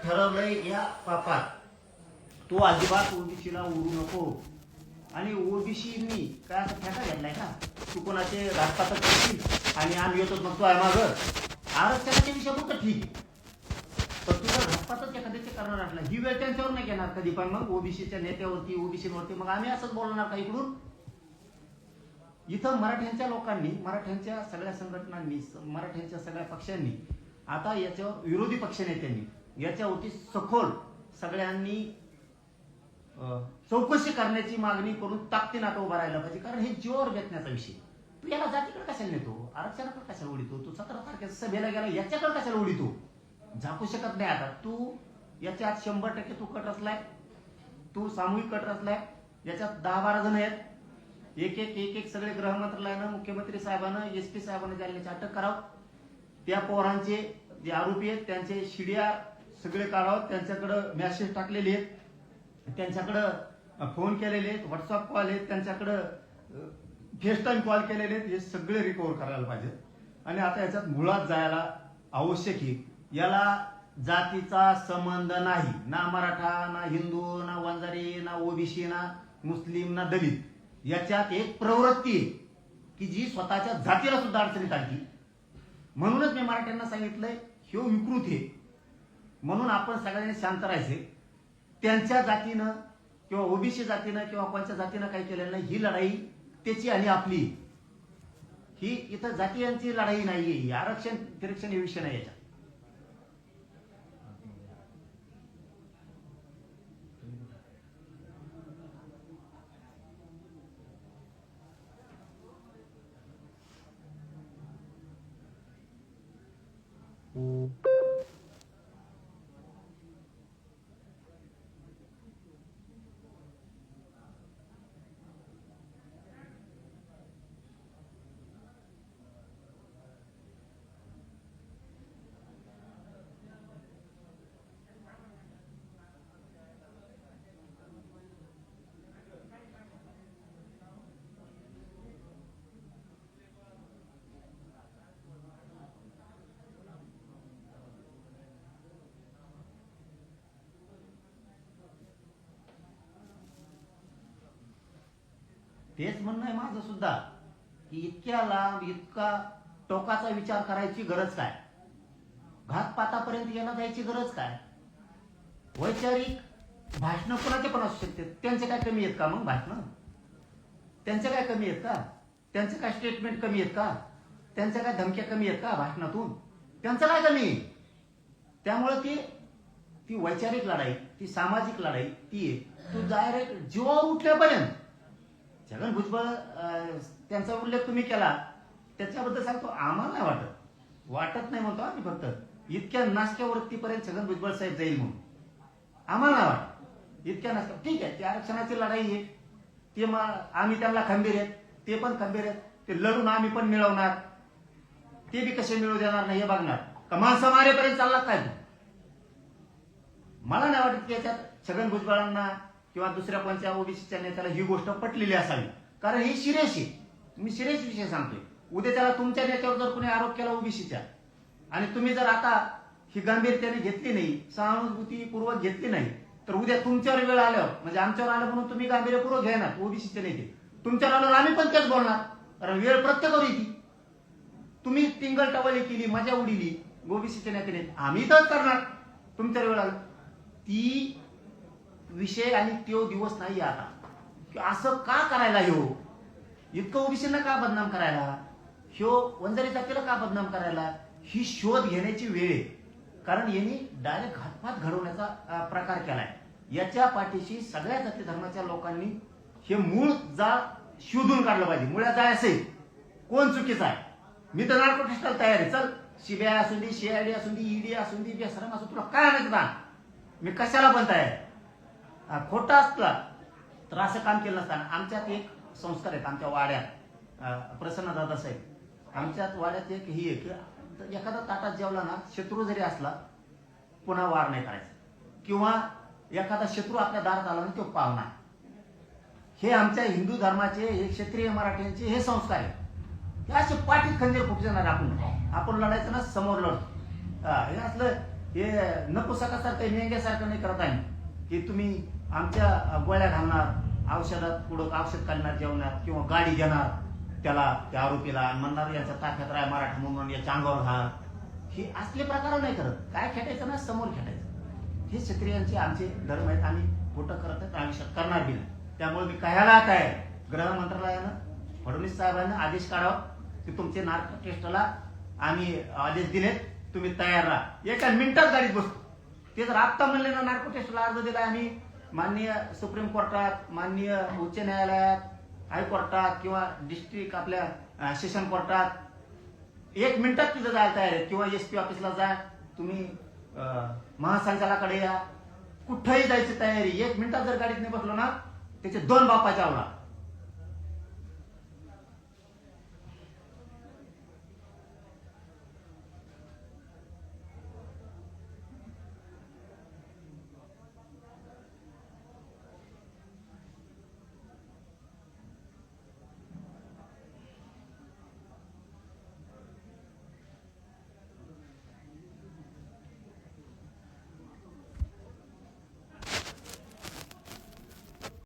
ठरवलंय या पापात तू अजिबात ओबीसीला उडू नको. आणि ओबीसीनी काय असं ठेका घेतलाय का तू कोणाचे घातपातच करशील आणि आम्ही येतोच मग तू आहे मागं. आरक्षणाच्या विषयावर तर ठीक आहे, पण तुझा घातपातच एखाद्याचे करणार असला ही वेळ त्यांच्यावर नाही घेणार कधी पण. मग ओबीसीच्या नेत्यावरती ओबीसीवरती मग आम्ही असंच बोलणार का इकडून? इथं मराठ्यांच्या लोकांनी, मराठ्यांच्या सगळ्या संघटनांनी, मराठ्यांच्या सगळ्या पक्षांनी, आता याच्यावर विरोधी पक्षनेत्यांनी याच्यावरती सखोल सगळ्यांनी चौकशी करण्याची मागणी करून ताकदीने आता उभा राहायला पाहिजे. कारण हे जीवावर बेतण्याचा विषय. तू याला जातीकडे कशाला नेतो, आरक्षणाकडे कशाला उडीतो, तू 17 तारखेच्या सभेला गेला याच्याकडे कशाला उडीतो? झाकू शकत नाही आता तू. याच्यात 100% तू कट रचलाय, तू सामूहिक कट रचलाय. याच्यात 10-12 जण आहेत. एक एक सगळे गृहमंत्रालयानं, मुख्यमंत्री साहेबांना, एसपी साहेबांना जालन्याची अटक करावं. त्या पोरांचे जे आरोपी आहेत त्यांचे शिड्या सगळे काढावं. त्यांच्याकडे मेसेज टाकलेले आहेत, त्यांच्याकडे फोन केलेले आहेत, व्हॉट्सअप कॉल आहेत, त्यांच्याकडे फेस टाइम कॉल केलेले आहेत. हे सगळे रिकव्हर करायला पाहिजे. आणि आता याच्यात मुळात जायला आवश्यक आहे. याला जातीचा संबंध नाही, ना मराठा, ना हिंदू, ना वंजारी, ना ओबीसी, ना मुस्लिम, ना दलित. याच्यात एक प्रवृत्ती आहे की जी स्वतःच्या जातीला सुद्धा अडचणीत आणली. म्हणूनच मी मराठ्यांना सांगितलंय हे विकृत आहे. म्हणून आपण सगळ्यांनी शांत राहायचे. त्यांच्या जातीनं किंवा ओबीसी जातीनं किंवा कोणत्या जातीनं काही केलेलं नाही. ही लढाई त्याची आणि आपली. ही इथं जातीयांची लढाई नाहीये. आरक्षण तिरक्षण हे विषय नाही याच्यात. तेच म्हणणं आहे माझं सुद्धा की इतक्या लांब, इतका टोकाचा विचार करायची गरज काय? घातपातापर्यंत येणं जायची गरज काय? वैचारिक भाषण कोणाचे पण असू शकते. त्यांचे काय कमी आहेत का? मग भाषण त्यांचे काय कमी आहेत का? त्यांचे काय स्टेटमेंट कमी आहेत का? त्यांच्या काय धमक्या कमी आहेत का भाषणातून? त्यांचं काय कमी आहे? त्यामुळे ती वैचारिक लढाई, ती सामाजिक लढाई, ती तू डायरेक्ट जीवावर उठल्यापर्यंत. छगन भुजबळ त्यांचा उल्लेख तुम्ही केला, त्याच्याबद्दल सांगतो आम्हाला नाही वाटत नाही म्हणतो आम्ही. फक्त इतक्या नाशक्या वृत्तीपर्यंत छगन भुजबळ साहेब जाईल म्हणून आम्हाला नाही वाटत. इतक्या नाशक्या ठीक आहे, ती आरक्षणाची लढाई आहे, ते आम्ही त्यांना खंबीर आहेत, ते पण खंबीर आहेत. ते लढून आम्ही पण मिळवणार. ते बी कसे मिळवू देणार नाही हे बघणार का? माणसं मारेपर्यंत चालला काय तू? मला नाही वाटत की याच्यात छगन भुजबळांना किंवा दुसऱ्या कोणत्या ओबीसीच्या नेत्याला ही गोष्ट पटलेली असावी. कारण ही सिरियस आहे. मी सिरियस विषय सांगतोय. उद्या त्याला तुमच्या नेत्यावर जर कोणी आरोप केला ओबीसीच्या आणि तुम्ही जर आता ही गंभीरतेने घेतली नाही, सहानुभूतीपूर्वक घेतली नाही, तर उद्या तुमच्यावर वेळ आल्यावर, म्हणजे आमच्यावर आलं म्हणून तुम्ही गांभीर्यपूर्वक घेणार ओबीसीचे नेते, तुमच्यावर आल्यावर आम्ही पण तेच बोलणार. कारण वेळ प्रत्येकावर येते. तुम्ही टिंगल टवाली केली, मजा उडीली ओबीसीच्या नेत्याने, आम्ही तर करणार तुमच्यावर वेळ आलं. ती विषय आणि तो दिवस नाही आता. असं का करायला ह्यो? इतकं ओबीसींना का बदनाम करायला? ह्यो वंजारी जातीला का बदनाम करायला? ही शोध घेण्याची वेळ आहे. कारण यांनी डायरेक्ट घातपात घडवण्याचा प्रकार केलाय. याच्या पाठीशी सगळ्या जाती धर्माच्या लोकांनी हे मूळ जाळ शोधून काढलं पाहिजे. मुळ्या जाळ असेल कोण चुकीचा आहे. मी तर नार्को टेस्टला तयार आहे. चल, सीबीआय असू दे, सीआयडी असू दे, ईडी असू दे, बेसरम असू, तुला काय आणायचं ना? मी कशाला पण तयार. खोटा असला तर असं काम केलं नसताना. आमच्यात एक संस्कार आहेत आमच्या वाड्यात, प्रसन्न दादा साहेब, आमच्यात वाड्यात एक ही आहे की एखादा ताटात जेवला ना, शत्रू जरी असला पुन्हा वार नाही करायचा, किंवा एखादा शत्रू आपल्या दारात आला ना तो पावना. हे आमच्या हिंदू धर्माचे, हे क्षत्रिय मराठ्यांचे हे संस्कार आहे. हे असे पाठीत खंजीर फुटणार. आपण लढायचं ना, समोर लढतो. हे असलं हे नपुसकासारखं मेंग्यासारखं नाही करत आहे की तुम्ही आमच्या गोळ्या घालणार, औषधात पुढं औषध काढणार जेवणात, किंवा गाडी देणार त्याला त्या आरोपीला आणि म्हणणार याचा ताफ्यात राय मराठा म्हणून याच्या अंगावर घाल. हे असले प्रकार नाही करत. काय खेटायचं ना, समोर खेटायचं. हे क्षत्रियांचे आमचे धर्म आहेत. आम्ही खोटं करत आहेत, आयुष्यात करणार बी नाही. त्यामुळे मी कहायला काय गृह मंत्रालयानं फडणवीस साहेबांना आदेश काढावा की तुमचे नार्को टेस्टला आम्ही आदेश दिलेत, तुम्ही तयार राहा. एका मिनिटात गाडीत बसतो. ते जर आत्ता म्हणले ना नार्को टेस्टला अर्ज दिला आम्ही माननीय सुप्रीम कोर्टात, माननीय उच्च न्यायालयात, हायकोर्टात किंवा डिस्ट्रिक्ट आपल्या सेशन कोर्टात, 1 मिनिटात तिथं जायला तयार आहे. किंवा SP ऑफिसला जा, तुम्ही महासंचालकाकडे या, कुठंही जायची तयारी. 1 मिनिटात जर गाडीत नाही बसलो ना त्याचे 2 बापाच्या आवडा.